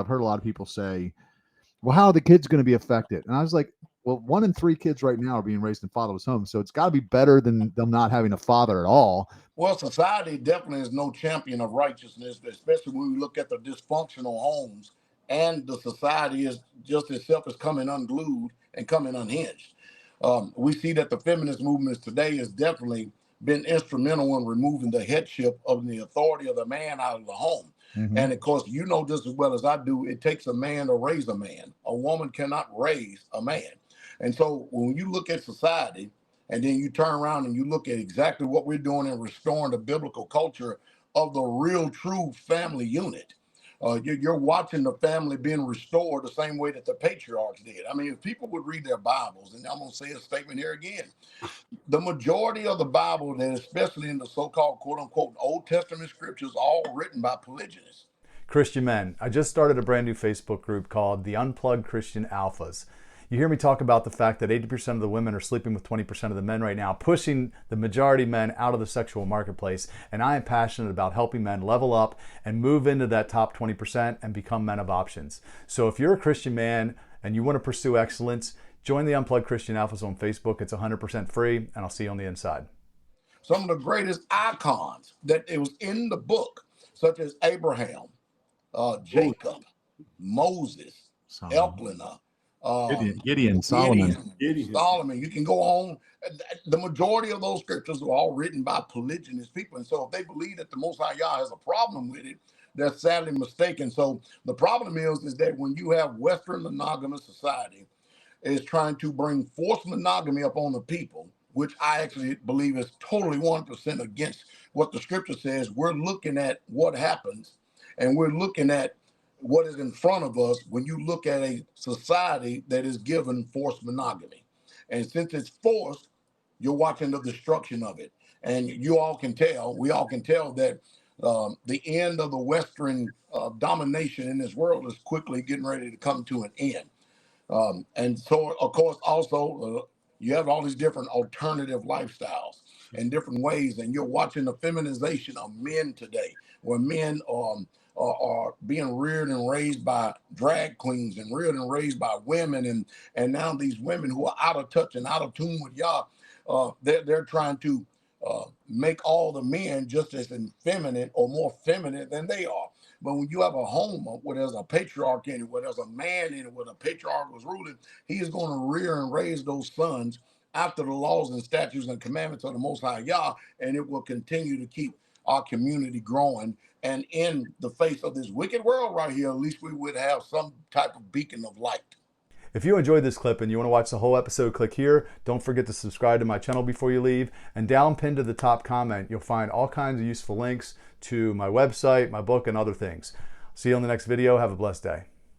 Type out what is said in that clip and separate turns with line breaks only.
I've heard a lot of people say, well, how are the kids going to be affected? And I was like, well, 1 in 3 kids right now are being raised in fatherless homes. So it's got to be better than them not having a father at all.
Well, society definitely is no champion of righteousness, especially when we look at the dysfunctional homes, and the society is just itself is coming unglued and coming unhinged. We see that the feminist movement today has definitely been instrumental in removing the headship of the authority of the man out of the home.
Mhm.
And of course, you know just as well as I do, it takes a man to raise a man. A woman cannot raise a man. And so when you look at society, and then you turn around and you look at exactly what we're doing in restoring the biblical culture of the real, true family unit. You're watching the family being restored the same way that the patriarchs did. I mean, if people would read their Bibles, and I'm going to say a statement here again, the majority of the Bible, and especially in the so-called quote-unquote Old Testament scriptures, all written by polygynists.
Christian men, I just started a brand new Facebook group called the Unplugged Christian Alphas. You hear me talk about the fact that 80% of the women are sleeping with 20% of the men right now, pushing the majority men out of the sexual marketplace. And I am passionate about helping men level up and move into that top 20% and become men of options. So if you're a Christian man and you want to pursue excellence, join the Unplugged Christian Alphas on Facebook. It's 100% free, and I'll see you on the inside.
Some of the greatest icons that it was in the book, such as Abraham, Jacob, Moses, Elkanah,
Gideon, Solomon.
Solomon. You can go on. The majority of those scriptures were all written by polygynous people. And so if they believe that the Most High Yah has a problem with it, they're sadly mistaken. So the problem is that when you have Western monogamous society is trying to bring forced monogamy upon the people, which I actually believe is totally 1% against what the scripture says, we're looking at what happens, and we're looking at what is in front of us when you look at a society that is given forced monogamy. And since it's forced, you're watching the destruction of it. And we all can tell that the end of the Western domination in this world is quickly getting ready to come to an end. And so, of course, also, you have all these different alternative lifestyles and different ways, and you're watching the feminization of men today, where men are being reared and raised by drag queens and reared and raised by women, and now these women who are out of touch and out of tune with Yah, they're trying to make all the men just as effeminate or more feminine than they are. But when you have a home where there's a patriarch in it, where there's a man in it, where the patriarch was ruling, he is going to rear and raise those sons after the laws and statutes and commandments of the Most High Yah, and it will continue to keep our community growing. And in the face of this wicked world right here, at least we would have some type of beacon of light.
If you enjoyed this clip and you want to watch the whole episode, click here. Don't forget to subscribe to my channel before you leave. And down pinned to the top comment, you'll find all kinds of useful links to my website, my book, and other things. See you on the next video. Have a blessed day.